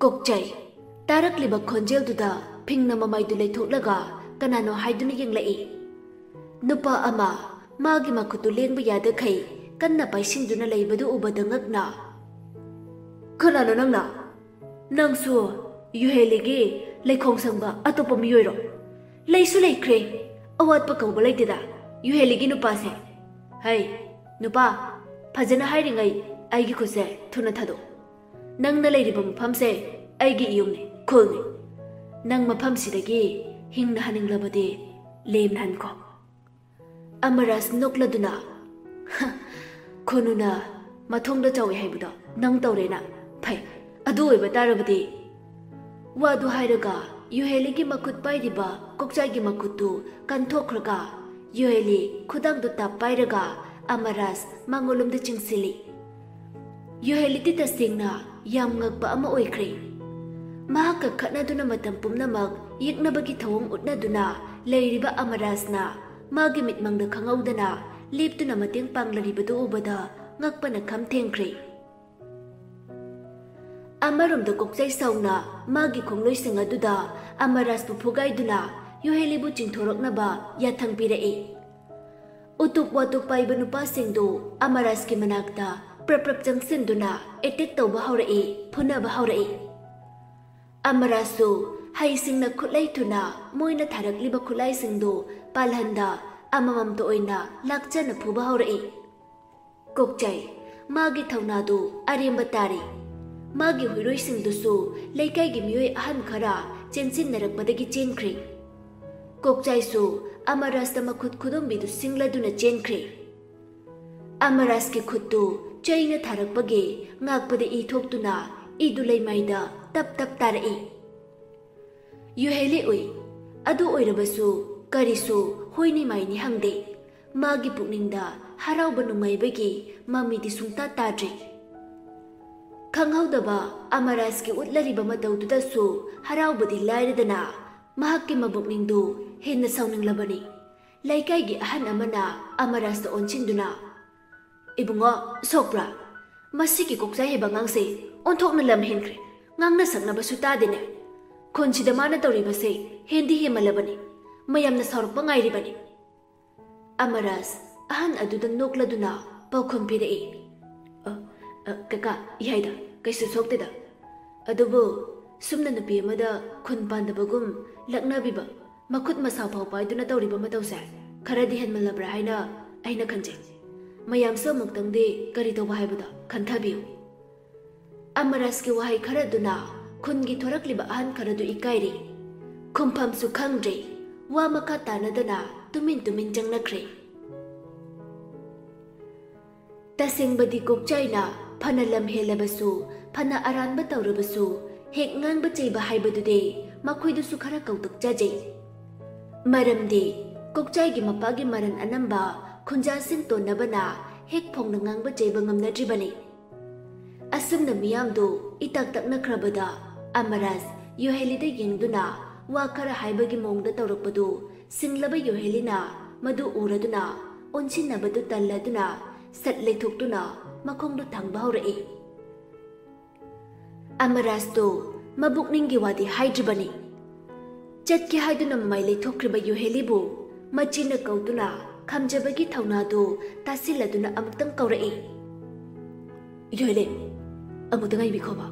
कोकचै तारकलिबा खोंजेलदुदा फिंगना ममाइदु लेथोक्लगा कनानो हाइदुना यंगलई नुपा अमा मागी मखुतु लेंबा यादखै कन्ना पाइसिंदुना लैबदु उबदा ngakna कनानो नंगना नंगसु युहेलिगी लेखोंग संगबा अतोपा मियोइरो लैसु लेख्रे अवातपा कौबा लैतेदा युहेलिगी नुपासे है नुपा फजना हाइरिङै आइगी खुसे थुना थादो नंगना लैरिबा मफमसे आइगी इयुमने खुलने नंग मफमसिदगी हिंगना हनिंगलबदि लेमना हनको अमरास नोक्लदुना खोनुना मथोंगदा चावे हाइबदो नंग तौरेना फै अदु ओइबा तारबदि वादु हाइरगा युहेलिगी मखुत पाइरिबा कोकचाइगी मखुतु कंथोख्रगा युहेली खुदांगदु ता पाइरगा अमरास मंगोलुमदि चिंगसिली युहेलिति तसिंगना याम ngakpa ama oikhre mahaka khatnaduna matam pumnamak yeknabagi thawong utnaduna leiriba amarasna magi mitmangda khangaudana leptuna mateng panglaribadu ubada ngakpana kham thengkhre amarumda kokchai sauna magi khongloi singa duda amaras pu phugaiduna yuhelibu chingthoroknaba yathang pirae utuk watuk paiba nupa singdu amaras ki manakta प्रप्रप जंगसिंदुना एटेक तौबा हौरई फुनबा हौरई अमरासु हाइसिंगना खुलैथुना Moina थारकलिबा खुलाइसिंदु पालहंदा अमममतो ओइना लाक्चना फुबा हौरई कोकचाइ मागी थौनादु अरेंबा तारी मागी हुइरोइसिंदुसु लैकाइगी मियोइ अहन खरा चेनसिनरकबदगी चेनख्रे कोकचाइसु अमरासता मखुद खुदुमबिदु सिंगलदुना चेनख्रे अमरास की खुदु चैना थारकपगे ngakpade I thoktuna idu leimaida tap tap tarai yuheli oi adu oirabasu karisu hoini maini hangde magi pukningda harauba nungaibagi mami di sungta tadri khanghaudaba amaras ki utlariba mataududa su haraubadi lairadana mahakki mabukningdu henna saunanglabani laikai gi ahan amana amaras ta onchinduna ibungo sokra masiki koksa heba ngangse onthokna lam henkre ngangna sakna basu tadene khonchida mana tori base hendi hemalabani mayamna sarukpa ngairi bani amaras ahan aduda nokladuna paukhom pire kaka yaida kaisu sokteda adubu sumna nupi amada khun pandabagum lakna biba makhut masa phau paiduna toriba matausa kharadi henmalabra haina aina khanje mayam so muktangde kari to bahibada khantabiu amaras ki wahai kharaduna khungi thorakliba ahan kharadu ikairi khumpham su khangdre wa makha tanadana tumin tumin jangnakre tasingbadi kokchaina phana lam helabasu phana aranba tawrabasu hek ngangba cheiba haibadude makhoidu su khara kautuk jaje maramde kokchai gi mapagi maran anamba khunja sin to nabana hek phong na ngang ba cheiba ngamna dribani asumna miyamdo itak tak na khrabada amaras yuhelida yengduna wa khara haibagi mongda tawrakpadu singlaba yuhelina madu uraduna onsinabadu talladuna satle thoktuna makhongdu thangba haurai amaras to mabukningi wadi haidribani chatki haiduna maile thokriba yuhelibu machina kautuna khamjabagi thaunadu tasiladuna amuktang kaurai yuhele amutangai bikhoba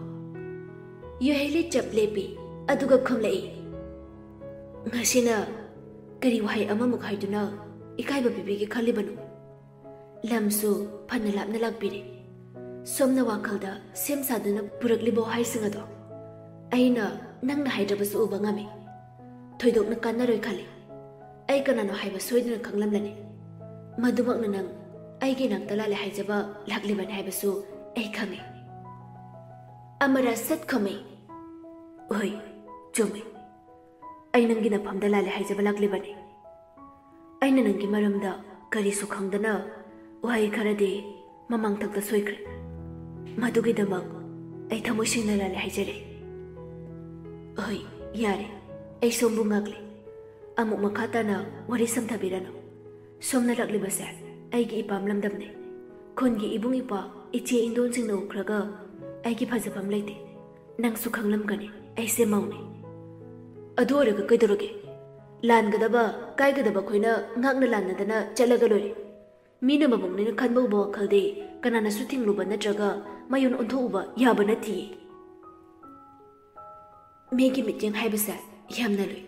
yuhele chaplepi aduga khomlei ngasina kari wahai amamuk haiduna ikaiba bibigi khalibanu lamsu phanna lapna lakpire somna wakhalda sem saduna puraklibo haisingado aina nangna haidrabasu uba ngame thoidokna kannaroi khali ai kanano haiba soiduna khanglamlani madumakna nang aigi nang talale haijaba lakliban haibasu ai khange amara sat khame oi chome ai nangi na phamda lale haijaba laklibani aina nangi maramda kari su khangdana wahai kharade mamang thakta soikre madugi damak ai thamoi singna lale haijare oi yare ai sombu ngakle amuk makhatana wari samthabirano somna laklibase aigi ipam lamdamne khongi ibung ipa iche indon singno khraga aigi phajapam leite ꯅꯪꯁꯨ ꯈꯪꯂꯝꯒꯅꯤ ꯑꯩꯁꯦ ꯃꯧꯅꯤ ꯑꯗꯨ ꯑꯣꯏꯔꯒ ꯀꯩꯗꯧꯔꯒꯦ ꯂꯥꯟꯒꯗꯕ ꯀꯥꯏꯒꯗꯕ ꯑꯩꯈꯣꯏꯅ ꯉꯥꯛꯅ ꯂꯥꯟꯅꯗꯅ ꯆꯠꯂꯒ ꯂꯣꯏꯔꯦ ꯃꯤꯅ ꯃꯕꯨꯡꯅꯤꯅ ꯈꯟꯕ ꯎꯕ ꯋꯥꯈꯜꯗꯤ ꯀꯅꯥꯅꯁꯨ ꯊꯤꯡꯂꯨꯕ ꯅꯠꯇ꯭ꯔꯒ ꯃꯌꯣꯟ ꯑꯣꯟꯊꯣꯛꯎꯕ ꯌꯥꯕ ꯅꯠꯇꯤꯌꯦ ꯃꯤꯒꯤ ꯃꯤꯠꯌꯦꯡ ꯍꯥꯏꯕꯁꯦ ꯌꯥꯝꯅ ꯂꯨꯏ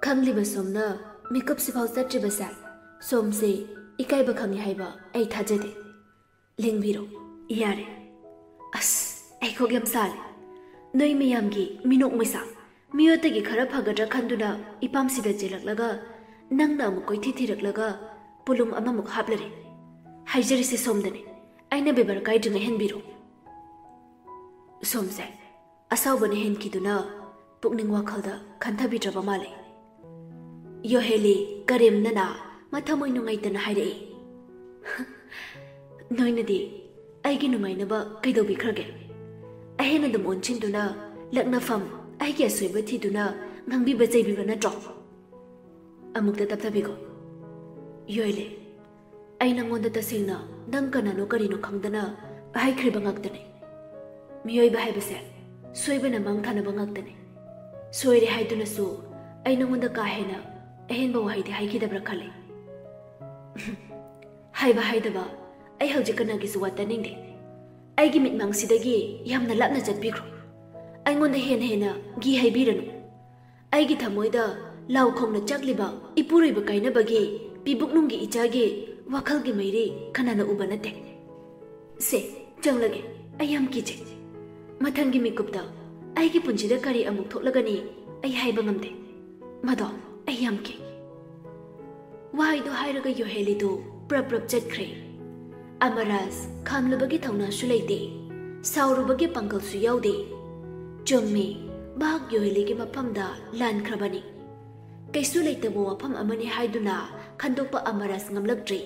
ꯈꯪꯂꯤꯕ ꯁꯣꯝꯅ ꯃꯤꯀꯞꯁꯤꯐꯥꯎ ꯆꯠꯇ꯭ꯔꯤꯕꯁꯦ ꯁꯣꯝꯁꯦ ꯏꯀꯥꯏꯕ ꯈꯪꯉꯤ ꯍꯥꯏꯕ ꯑꯩ ꯊꯥꯖꯗꯦ ꯂꯦꯡꯕꯤꯔꯣ ꯌꯥꯔꯦ ꯑꯁ ꯑꯩ ꯀꯣꯛ ꯌꯥꯝ ꯁꯥꯔꯦ ꯅꯣꯏ ꯃꯌꯥꯝꯒꯤ ꯃꯤꯅꯣꯛ ꯃꯩꯁꯥ ꯃꯤꯑꯣꯠꯇꯒꯤ ꯈꯔ ꯐꯒꯗ꯭ꯔꯥ ꯈꯟꯗꯨꯅ ꯏꯄꯥꯝꯁꯤꯗ ꯆꯦꯜꯂꯛꯂꯒ ꯅꯪꯅ ꯑꯃꯨꯛ ꯀꯣꯏꯊꯤ ꯊꯤꯔꯛꯂꯒ ꯄꯨꯂꯨꯝ ꯑꯃꯃꯨꯛ ꯍꯥꯞꯂꯔꯦ ꯍꯥꯏꯖꯔꯤꯁꯦ ꯁꯣꯝꯗꯅꯤ ꯑꯩꯅ ꯕꯦꯕꯔ ꯀꯥꯏꯗ꯭ꯔꯤꯉꯩ ꯍꯦꯟꯕꯤꯔꯣ ꯁꯣꯝꯁꯦ ꯑꯁꯥꯎꯕꯅ ꯍꯦꯟꯈꯤꯗꯨꯅ ꯄꯨꯛꯅꯤꯡ ꯋꯥꯈꯜꯗ ꯈꯟꯊꯕꯤꯗ꯭ꯔꯕ ꯃꯥꯜꯂꯦ ꯌꯣꯍꯦꯂꯤ ꯀꯔꯦꯝꯅꯅ ꯃꯊꯃꯣꯏ ꯅꯨꯡꯉꯥꯏꯇꯅ ꯍꯥꯏꯔꯛꯏ ꯅꯣꯏꯅꯗꯤ ꯑꯩꯒꯤ ꯅꯨꯡꯉꯥꯏꯅꯕ ꯀꯩꯗꯧꯕꯤꯈ꯭ꯔꯒꯦ ꯑꯍꯦꯟ ꯑꯗꯨꯝ ꯑꯣꯟꯁꯤꯟꯗꯨꯅ ꯂꯛꯅꯐꯝ ꯑꯩꯒꯤ ꯑꯁꯣꯏꯕ ꯊꯤꯗꯨꯅ ꯉꯥꯡꯕꯤꯕ ꯆꯩꯕꯤꯕ ꯅꯠꯇ꯭ꯔꯣ ꯑꯃꯨꯛꯇ ꯇꯞꯊꯕꯤꯈꯣ ꯌꯣꯏꯂꯦ ꯑꯩ ꯅꯪꯉꯣꯟꯗ ꯇꯁꯦꯡꯅ ꯅꯪ ꯀꯅꯥꯅꯣ ꯀꯔꯤꯅꯣ ꯈꯪꯗꯅ ꯍꯥꯏꯈ꯭ꯔꯤꯕ ꯉꯥꯛꯇꯅꯤ ꯃꯤꯑꯣꯏꯕ ꯍꯥꯏꯕꯁꯦ ꯁꯣꯏꯕꯅ ꯃꯥꯡ ꯊꯥꯅꯕ ꯉꯥꯛꯇꯅꯤ ꯁꯣꯏꯔꯦ ꯍꯥꯏꯗꯨꯅꯁꯨ ꯑꯩ ꯅꯪꯉꯣꯟꯗ ꯀꯥ ꯍꯦꯟꯅ ꯑꯍꯦꯟꯕ ꯋꯥꯍꯩꯗꯤ ꯍꯥꯏꯈꯤꯗꯕ꯭ꯔꯥ ꯈꯜꯂꯤ ꯍꯥꯏꯕ ꯍꯥꯏꯗꯕ ꯑꯩ ꯍꯧꯖꯤꯛ ꯀꯅꯥꯒꯤꯁꯨ ꯋꯥ ꯇꯥꯅꯤꯡꯗꯦ ꯑꯩꯒꯤ ꯃꯤꯠꯃꯥꯡꯁꯤꯗꯒꯤ ꯌꯥꯝꯅ ꯂꯥꯞꯅ ꯆꯠꯄꯤꯈ꯭ꯔꯣ ꯑꯩꯉꯣꯟꯗ ꯍꯦꯟꯅ ꯍꯦꯟꯅ ꯒꯤ ꯍꯥꯏꯕꯤꯔꯅꯨ ꯑꯩꯒꯤ ꯊꯃꯣꯏꯗ ꯂꯥꯎ ꯈꯣꯡꯅ ꯆꯥꯛꯂꯤꯕ ꯏꯄꯨꯔꯣꯏꯕ ꯀꯥꯏꯅꯕꯒꯤ ꯄꯤꯕꯨꯛꯅꯨꯡꯒꯤ ꯏꯆꯥꯒꯤ ꯋꯥꯈꯜꯒꯤ ꯃꯩꯔꯤ ꯀꯅꯥꯅ ꯎꯕ ꯅꯠꯇꯦ ꯁꯦ ꯆꯪꯂꯒꯦ ꯑꯩ ꯌꯥꯝ ꯀꯤꯖꯩ ꯃꯊꯪꯒꯤ ꯃꯤꯀꯨꯞꯇ ꯑꯩꯒꯤ ꯄꯨꯟꯁꯤꯗ ꯀꯔꯤ ꯑꯃꯨꯛ ꯊꯣꯛꯂꯒꯅꯤ ꯑꯩ ꯍꯥꯏꯕ ꯉꯝꯗꯦ ꯃꯗꯣ ꯑꯩ ꯌꯥꯝ ꯀꯤ ꯋꯥꯍꯩꯗꯣ ꯍꯥꯏꯔꯒ ꯌꯣꯍꯦꯂꯤꯗꯨ ꯄ꯭ꯔꯞ ꯄ꯭ꯔꯞ ꯆꯠꯈ꯭ꯔꯦ ꯑꯃꯔꯥꯖ ꯈꯥꯝꯂꯨꯕꯒꯤ ꯊꯧꯅꯥꯁꯨ ꯂꯩꯇꯦ ꯁꯥꯎꯔꯨꯕꯒꯤ ꯄꯥꯡꯒꯜꯁꯨ ꯌꯥꯎꯗꯦ ꯆꯨꯝꯃꯤ ꯃꯍꯥꯛ ꯌꯣꯍꯦꯂꯤꯒꯤ ꯃꯐꯝꯗ ꯂꯥꯟꯈ꯭ꯔꯕꯅꯤ ꯀꯩꯁꯨ ꯂꯩꯇꯕ ꯋꯥꯐꯝ ꯑꯃꯅꯤ ꯍꯥꯏꯗꯨꯅ ꯈꯟꯗꯣꯛꯄ ꯑꯃꯔꯥꯖ ꯉꯝꯂꯛꯇ꯭ꯔꯤ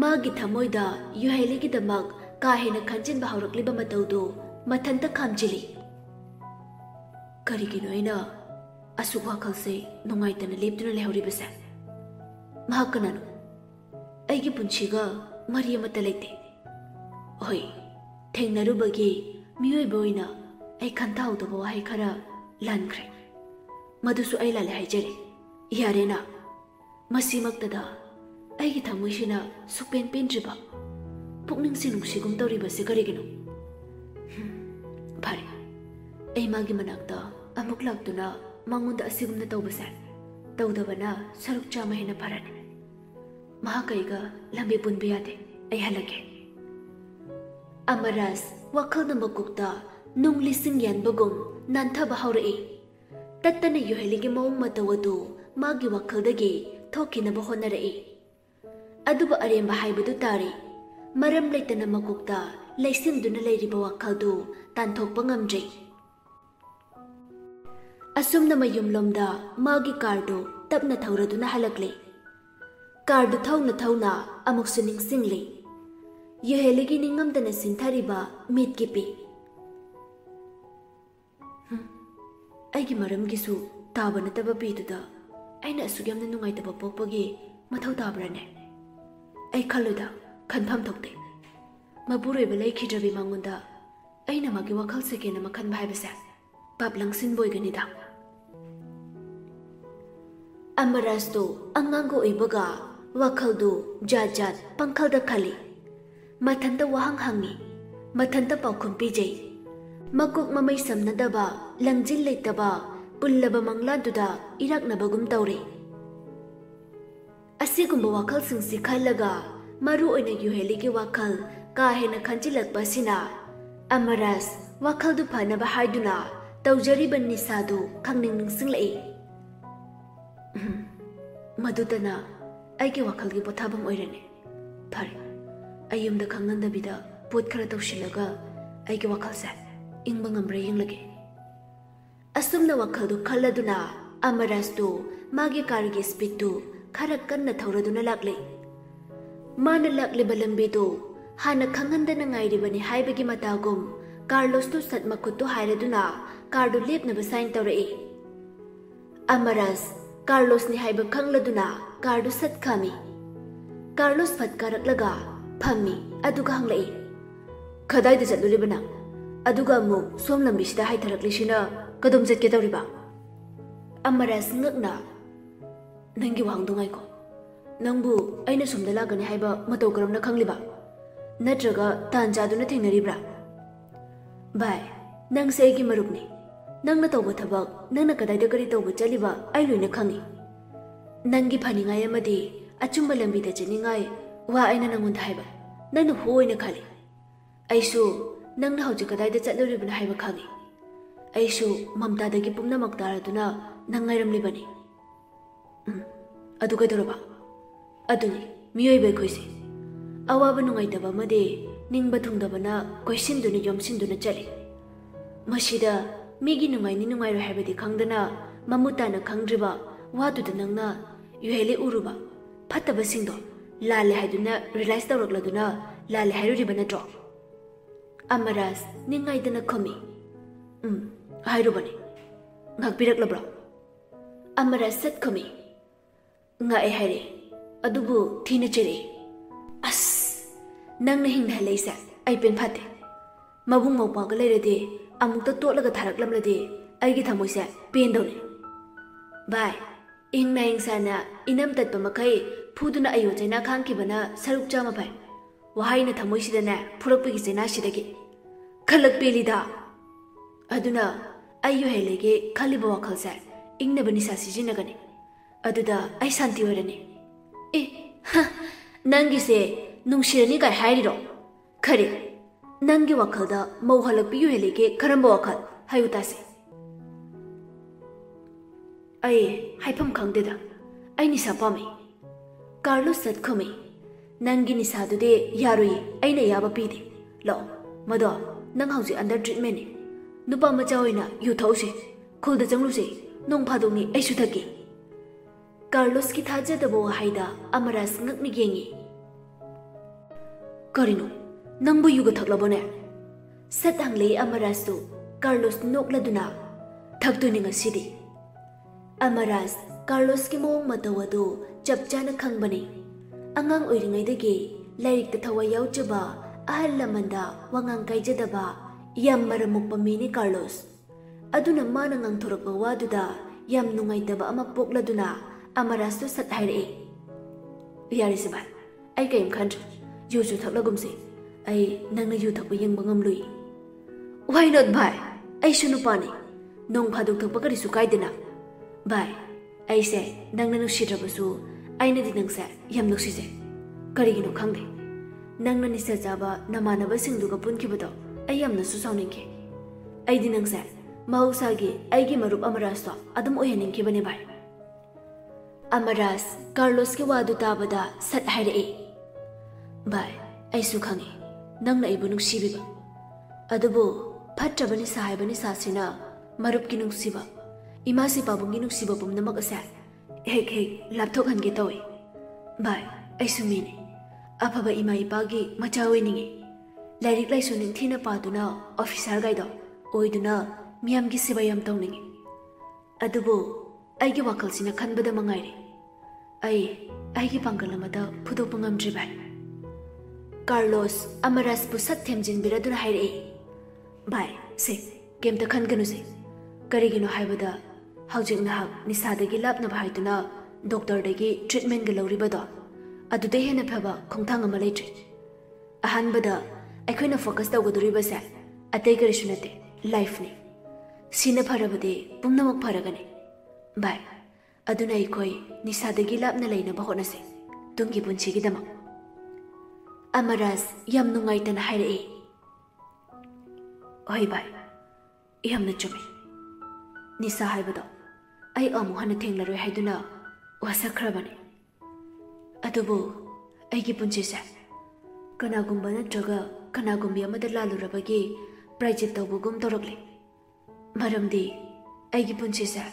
ꯃꯥꯒꯤ ꯊꯃꯣꯏꯗ ꯌꯣꯍꯦꯂꯤꯒꯤꯗꯃꯛ ꯀꯥ ꯍꯦꯟꯅ ꯈꯟꯖꯤꯟꯕ ꯍꯧꯔꯛꯂꯤꯕ ꯃꯇꯧꯗꯨ ꯃꯊꯟꯇ ꯈꯥꯝꯖꯤꯜꯂꯤ ꯀꯔꯤꯒꯤꯅꯣ ꯑꯩꯅ ꯑꯁꯨꯛ ꯋꯥꯈꯜꯁꯦ ꯅꯨꯡꯉꯥꯏꯇꯅ ꯂꯦꯞꯇꯨꯅ ꯂꯩꯍꯧꯔꯤꯕꯁꯦ ꯃꯍꯥꯛ ꯀꯅꯥꯅꯣ ꯑꯩꯒꯤ ꯄꯨꯟꯁꯤꯒ ꯃꯔꯤ ꯑꯃꯠꯇ ꯂꯩꯇꯦ ꯍꯣꯏ ꯊꯦꯡꯅꯔꯨꯕꯒꯤ ꯃꯤꯑꯣꯏꯕ ꯑꯣꯏꯅ ꯑꯩ ꯈꯟꯊꯍꯧꯗꯕ ꯋꯥꯍꯩ ꯈꯔ ꯂꯥꯟꯈ꯭ꯔꯦ ꯃꯗꯨꯁꯨ ꯑꯩ ꯂꯥꯜꯂꯦ ꯍꯥꯏꯖꯔꯤ ꯌꯥꯔꯦꯅ ꯃꯁꯤꯃꯛꯇꯗ ꯑꯩꯒꯤ ꯊꯃꯣꯏꯁꯤꯅ ꯁꯨꯛꯄꯦꯟ ꯄꯦꯟꯗ꯭ꯔꯤꯕ ꯄꯨꯛꯅꯤꯡꯁꯤ ꯅꯨꯡꯁꯤꯒꯨꯝ ꯇꯧꯔꯤꯕꯁꯤ ꯀꯔꯤꯒꯤꯅꯣ ꯐꯔꯦ ꯑꯩ ꯃꯥꯒꯤ ꯃꯅꯥꯛꯇ ꯑꯃꯨꯛ ꯂꯥꯛꯇꯨꯅ ꯃꯉꯣꯟꯗ ꯑꯁꯤꯒꯨꯝꯅ ꯇꯧꯕꯁꯦ ꯇꯧꯗꯕꯅ ꯁꯔꯨꯛ ꯆꯥꯝꯃ ꯍꯦꯟꯅ ꯐꯔꯅꯤ ꯃꯍꯥꯛ ꯑꯩꯒ ꯂꯝꯕꯤ ꯄꯨꯟꯕ ꯌꯥꯗꯦ ꯑꯩ ꯍꯜꯂꯒꯦ ꯑꯃꯔꯥꯖ ꯋꯥꯈꯜꯅ ꯃꯀꯣꯛꯇ ꯅꯨꯡ ꯂꯤꯁꯤꯡ ꯌꯥꯟꯕꯒꯨꯝ ꯅꯥꯟꯊꯕ ꯍꯧꯔꯛꯏ ꯇꯠꯇꯅ ꯌꯣꯍꯦꯂꯤꯒꯤ ꯃꯑꯣꯡ ꯃꯇꯧ ꯑꯗꯨ ꯃꯥꯒꯤ ꯋꯥꯈꯜꯗꯒꯤ ꯊꯣꯛꯈꯤꯅꯕ ꯍꯣꯠꯅꯔꯛꯏ ꯑꯗꯨꯕꯨ ꯑꯔꯦꯝꯕ ꯍꯥꯏꯕꯗꯨ ꯇꯥꯔꯤ ꯃꯔꯝ ꯂꯩꯇꯅ ꯃꯀꯣꯛꯇ ꯂꯩꯁꯤꯟꯗꯨꯅ ꯂꯩꯔꯤꯕ ꯋꯥꯈꯜꯗꯨ ꯇꯥꯟꯊꯣꯛꯄ ꯉꯝꯗ꯭ꯔꯤ ꯑꯁꯨꯝꯅ ꯃꯌꯨꯝꯂꯣꯝꯗ ꯃꯥꯒꯤ ꯀꯥꯔꯗꯨ ꯇꯞꯅ ꯊꯧꯔꯗꯨꯅ ꯍꯜꯂꯛꯂꯤ ꯀꯥꯔꯗꯨ ꯊꯧꯅ ꯊꯧꯅ ꯑꯃꯨꯛꯁꯨ ꯅꯤꯡꯁꯤꯡꯂꯤ ꯌꯣꯍꯦꯂꯤꯒꯤ ꯅꯤꯡꯉꯝꯗꯅ ꯁꯤꯟꯊꯔꯤꯕ ꯃꯤꯠꯀꯤ ꯄꯤ ꯑꯩꯒꯤ ꯃꯔꯝꯒꯤꯁꯨ ꯇꯥꯕ ꯅꯠꯇꯕ ꯄꯤꯗꯨꯗ ꯑꯩꯅ ꯑꯁꯨꯛ ꯌꯥꯝꯅ ꯅꯨꯡꯉꯥꯏꯇꯕ ꯄꯣꯛꯄꯒꯤ ꯃꯊꯧ ꯇꯥꯕ꯭ꯔꯅꯦ ꯑꯩ ꯈꯜꯂꯨꯗ ꯈꯟꯐꯝ ꯊꯣꯛꯇꯦ ꯃꯄꯨꯔꯣꯏꯕ ꯂꯩꯈꯤꯗ꯭ꯔꯕꯤ ꯃꯉꯣꯟꯗ ꯑꯩꯅ ꯃꯥꯒꯤ ꯋꯥꯈꯜ ꯁꯦꯀꯦꯟ ꯑꯃ ꯈꯟꯕ ꯍꯥꯏꯕꯁꯦ ꯄꯥꯞ ꯂꯪꯁꯤꯟꯕ ꯑꯣꯏꯒꯅꯤꯗ ꯑꯃꯔꯥꯖꯇꯨ ꯑꯉꯥꯡꯒ ꯑꯣꯏꯕꯒ ꯋꯥꯈꯜꯗꯨ ꯖꯥꯠ ꯖꯥꯠ ꯄꯪꯈꯜꯗ ꯈꯜꯂꯤ ꯃꯊꯟꯇ ꯋꯥꯍꯪ ꯍꯪꯉꯤ ꯃꯊꯟꯇ ꯄꯥꯎꯈꯨꯝ ꯄꯤꯖꯩ ꯃꯀꯣꯛ ꯃꯃꯩ ꯁꯝꯅꯗꯕ ꯂꯪꯖꯤꯜ ꯂꯩꯇꯕ ꯄꯨꯜꯂꯕ ꯃꯪꯂꯥꯟꯗꯨꯗ ꯏꯔꯥꯛꯅꯕꯒꯨꯝ ꯇꯧꯔꯤ ꯑꯁꯤꯒꯨꯝꯕ ꯋꯥꯈꯜꯁꯤꯡꯁꯤ ꯈꯜꯂꯒ ꯃꯔꯨ ꯑꯣꯏꯅ ꯌꯣꯍꯦꯂꯤꯒꯤ ꯋꯥꯈꯜ ꯀꯥ ꯍꯦꯟꯅ ꯈꯟꯖꯤꯜꯂꯛꯄ ꯑꯁꯤꯅ ꯑꯃꯔꯥꯖ ꯋꯥꯈꯜꯗꯨ ꯐꯅꯕ ꯍꯥꯏꯗꯨꯅ ꯇꯧꯖꯔꯤꯕ ꯅꯤꯁꯥꯗꯨ ꯈꯪꯅꯤꯡ ꯅꯤꯡꯁꯤꯡꯂꯛꯏ ꯃꯗꯨꯗꯅ ꯑꯩꯒꯤ ꯋꯥꯈꯜꯒꯤ ꯄꯣꯊꯥꯐꯝ ꯑꯣꯏꯔꯅꯤ ꯐꯔꯦ ꯑꯩ ꯌꯨꯝꯗ ꯈꯪꯍꯟꯗꯕꯤꯗ ꯄꯣꯠ ꯈꯔ ꯇꯧꯁꯤꯜꯂꯒ ꯑꯩꯒꯤ ꯋꯥꯈꯜꯁꯦ ꯏꯪꯕ ꯉꯝꯕ꯭ꯔꯥ ꯌꯦꯡꯂꯒꯦ ꯑꯁꯨꯝꯅ ꯋꯥꯈꯜꯗꯨ ꯈꯜꯂꯗꯨꯅ ꯑꯃꯔꯥꯖꯇꯨ ꯃꯥꯒꯤ ꯀꯥꯔꯒꯤ ꯁ꯭ꯄꯤꯗꯇꯨ ꯈꯔ ꯀꯟꯅ ꯊꯧꯔꯗꯨꯅ ꯂꯥꯛꯂꯤ ꯃꯥꯅ ꯂꯥꯛꯂꯤꯕ ꯂꯝꯕꯤꯗꯨ ꯍꯥꯟꯅ ꯈꯪꯍꯟꯗꯅ ꯉꯥꯏꯔꯤꯕꯅꯤ ꯍꯥꯏꯕꯒꯤ ꯃꯇꯥꯒꯨꯝ ꯀꯥꯔꯂꯣꯁꯇꯨ ꯁꯠ ꯃꯈꯨꯠꯇꯨ ꯍꯥꯏꯔꯗꯨꯅ ꯀꯥꯔꯗꯨ ꯂꯦꯞꯅꯕ ꯁꯥꯏꯟ ꯇꯧꯔꯛꯏ ꯑꯃꯔꯥꯖ ꯀꯥꯔꯂꯣꯁꯅꯤ ꯍꯥꯏꯕ ꯈꯪꯂꯗꯨꯅ ꯀꯥꯔꯗꯨ ꯁꯠ ꯈꯥꯝꯃꯤ ꯀꯥꯔꯂꯣꯁ ꯐꯠ ꯀꯥꯔꯛꯂꯒ ꯐꯝꯃꯤ ꯑꯗꯨꯒ ꯍꯪꯂꯛꯏ ꯀꯗꯥꯏꯗ ꯆꯠꯂꯨꯔꯤꯕ ꯅꯪ अदुगा अमुक सोम लंबिसिदा हाइथरक्लिसिना कदम चटके तौरिबा अमराज ngakna नंगी वांगदुंगाई को नंबु अइना सुमदा लागनी हाइबा मतौ करमना खंगलिबा नत्रगा तांजादुना थेंगनरिब्रा बाय नंग सेगी मरुपनी नंगना तौबा थबक नंगना कदाइदा करी तौबा चलिबा आई लोइना खंगी नंगी फनिंगाय अमदि अचुंबा लंबिदा चनिंगाय वा अइना नंगुंदा हाइबा नंगना होइना खाली अइसु नंगना हौजि कदाइदा चलुरिबना हाइबा खंगी अइसु ममतादगी पुमनमक तारदुना नंगाइरमलिबनी अदु कदरबा अदुनी मियोइबे खोइसे अवाबा नुंगाइतबा मदे निंगबा थुंगदबना कोइसिनदुना योमसिनदुना चले मसिदा मिगी नुंगाइनी नुंगाइरो हाइबदि खंगदना ममुताना खंगद्रिबा वादुदा नंगना युहेले उरुबा फत्तबसिंदो लाले हाइदुना रियलाइज तौरक्लदुना लाले हाइरुरिबा नत्रो अमराज निंगाइदना खमी हाइरुबनी ngakpiraklabro amara sat khami nga e haire adubu thina chere as nangna hingna leisa ai pen phate mabung mau pa ga leirade amukta totlaga tharaklamlade aigi thamoise pen done bai ingna ingsana inam tatpa makai phuduna ayo chaina khangkibana saruk chama bai wahaina thamoisidana phurukpigi chaina sidagi khalak pelida aduna ayu helege khaliba wakhalsa ingna bani sasi jinagani aduda ai santi orani e nangi se nungshirani kai hairiro khare nangi wakhalda mawhalak piyu helege karamba wakhal hayutase ai haipam khangdeda ai nisa pame carlos sat khome nangi nisa dude yarui aina yaba pide lo mado nang hauji under treatment ni nupa macha hoina yu thause khulda changluse nong phadongni aisu thaki carlos ki thajadabo haida amaras ngakni gengi karino nangbu yuga thaklabone satangle amaras tu carlos nokladuna thakduni ngasidi amaras carlos ki mong matawado chapchana khangbani angang oiringaidagi lairik ta thawai yauchaba ahal lamanda wangang kaijadaba yam maramukpa mini carlos aduna mana ngang thorakba waduda yam nungaitaba ama pokladuna amaras tu sat haire yari siba ai kaim khan yu chu thaklagumse ai nangna yu thakpa yeng bangam lui why not bhai ai shunu pani nong phaduk thakpa kari su kaidena bhai ai se nangna nu shidrabasu aina di nangsa yam nuksise kari gino khangde nangna nisa jaba namanaba singduga punkibado ai yamna su sauningke ai di nangsa mahusagi aigi marup amaras to adum oyaningke bane bhai amaras carlos ke wadu tabada sat haire bhai ai su khangi nangna ibu nuksibiba adubo phatrabani sahaibani sasina marup ki nuksiba imasi pabungi nuksiba pumnamak asa hek hek lapthok hange tawi bhai ai su mini afaba ima ipagi machawi ningi lairik laisu ning thina paduna officer gaido oiduna miyam gi siba yam tawningi adubo aigi wakalsina khanbada mangaire aigi pangalamada phudok ngamdri bai carlos amaras pu sat themjin biraduna haire bai se kemta khanganu se karigino haibada haujing na nisadagi lapna bhaiduna doctor dagi treatment ga lawribado adude hena phaba khongthang ama leitri ahanbada aikoina focus tawgaduriba sa atei karisunate life ni sina pharabade pumnamak pharagane bai aduna ikoi nisadagi lapna leina bahona se tungi punchi gi dama amaras yam nungai tan haire oi bai yamna chumi nisa haibado ai amu hana thenglaroi haiduna wasakhrabani adubu aigi punchi sa kanagumba natraga kanagumbi amada lalurabagi private tawbugum torokle maramdi aigi punchi sa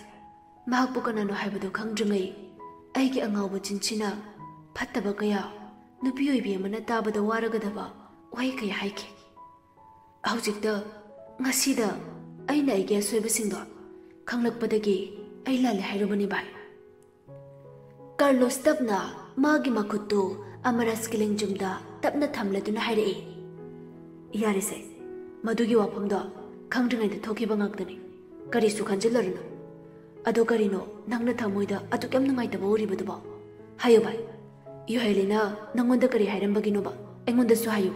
mahakpu kanano haibado khangdringai aigi angawba chinchina phattaba kaya nupi oibi amana tabada waragadaba wai kaya haike haujikta ngasida aina aigi asoibasingdo khanglakpadagi ai lale hairubani bai carlos tapna magi makuttu amaras kilengjumda tapna thamladuna haire yarise मधुगी वाफमदो खंगद्रिङैदा थोखिबा ngakdani करिसु खंजिल्लरुनो अदो करिनो नंगना थमोइदा अतुक यम नुंगाइतबा उरिबदुबा हायो भाई युहेलिना नंगोंदा करि हाइरंबगिनोबा एंगोंदासु हायो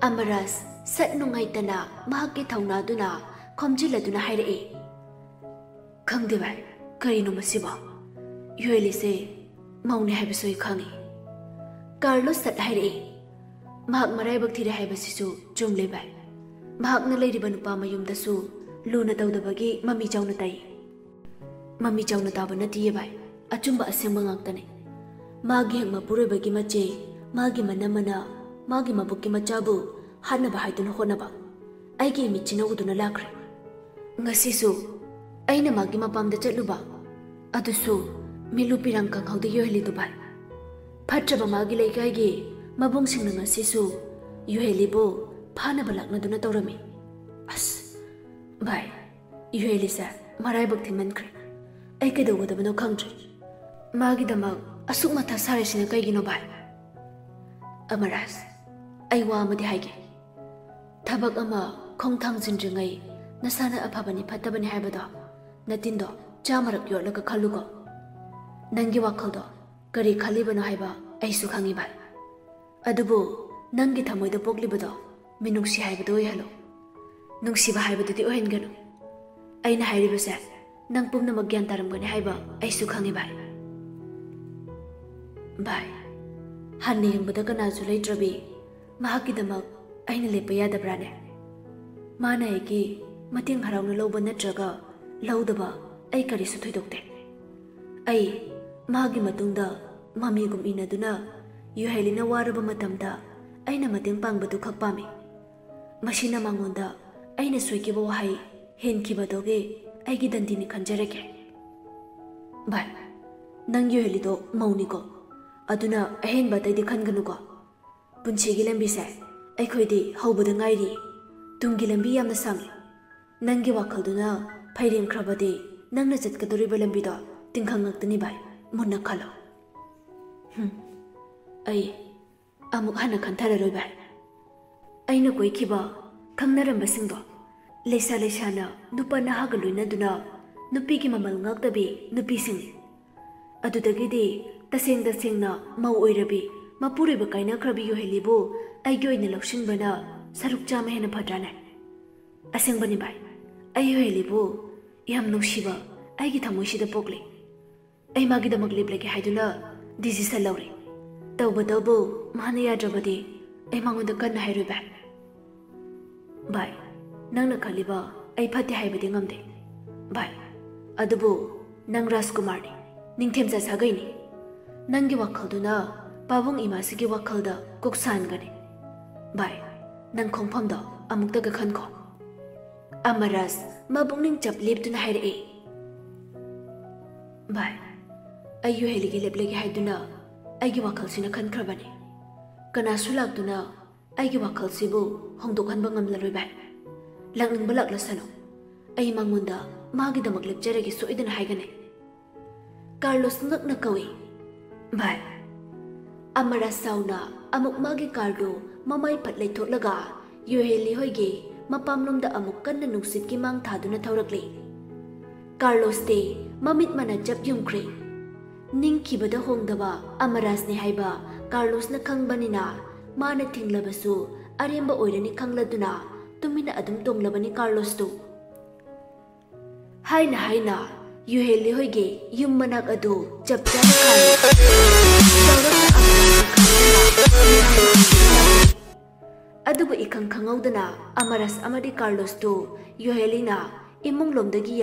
अमराज सत नुंगाइतना महाकि थौनादुना खमजिल्लदुना हाइरए खंगदे भाई करिनो मसिबा युहेलिसे मौने हाइबसोय खंगी Carlos सत हाइरए महाक मराइबक थिरे हाइबसिसु जुमले भाई महाकना लेरिबा नुपा मयुमदसु लूना तौदबगी मम्मी चाउना ताई मम्मी चाउना ताबा नतिये भाई अचुंबा असेंबा ngaktane मागी हंग मपुरोबगी मचे मागी मनमना मागी मबुकी मचाबु हानबा हाइदुना होनबा आइगे मिचिना उदुना लाख्रे ngasisu aina magi mapamda chatluba adusu milu pirang kanghauda yoheli du bai phatraba magi leikai gi mabung singna ngasisu yoheli bo phana balakna duna tawrami as bai yoheli sa marai bakthi mankre ai ke dogo dabano khangtre magi dama asuk matha sare sina kai gi no bai amaras ai wa amadi haige thabak ama khongthang jinjingai nasana aphabani phatabani haibada natindo chamarak yolaga khalugo nangi wakhaldo kari khalibano haiba aisu khangi bai adubu nangi thamoida poklibado minungsi haibado yalo nungsiba haibado di ohengano aina hairibase nang pumna magyan taramgani haiba aisu khangi bai bai hanni yambada kana zu leitrabi mahaki damak aina lepa yadabrane mana eki mating harauna loba natraga laudaba ai karisu thoidokte ai magi matungda mami gum inaduna yuhelina waraba matamda aina mating pangbadu khakpami mashina mangonda aina soikiba wahai henkiba doge aigi dandini khanjareke bai nang yuhelido mauniko aduna ahen bataydi khanganuko punchigi lambi se aikhoidi hawbada ngairi tungi lambi yamna sangi nangi wakhalduna phairim khrabadi nangna chatkadoriba lambi do tingkhang ngaktani bai munna khalo ai amuk hana khanthara roi bai aina koi khiba khangnaram basingdo leisa leisana nupa nahaga loina duna nupi ki mamal ngaktabi nupi sing adudagidi taseng tasengna mau oirabi mapuriba kaina khrabi yohelibu aigi oina laushinbana saruk chama hena phadrana asengbani bai ai yohelibu yam nushiba aigi thamoisida pokle ai magi damak lebleke haiduna decision lawre tawbadabu mana yadrabadi ai mangonda kanna hairoi bai nangna khaliba ai phati haibadi ngamde bai adubu nang Rajkumar ni ningthemja sagaini nangi wakhalduna pabung imasigi wakhalda koksan gani bai nang khongphamda amukta ga khanko amaras mabung ning chap leptuna haire bai ayu heligi leblegi haiduna aigi wakhalsina khankrabani kana sulakduna aigi wakhalsibu hongdokhanba ngamlaroi bai langning balak lasano ai mangonda magi damak lepjaregi soidana haigane Carlos ngakna kawi bai amara sauna amuk magi cardo mamai phatlai thotlaga yoheli hoige mapamlomda amuk kanna nungsit ki mang thaduna thaurakli Carlos te mamit mana jap yumkhre ningkibada hongdaba amaras ne haiba Carlos na khangbanina mana thinglabasu aremba oirani khangladuna tumina adum tomlabani Carlos tu haina yuheli hoige yum manak adu chap chana khani adubu ikhang khangaudana amaras amadi Carlos tu yuhelina imung lomdagi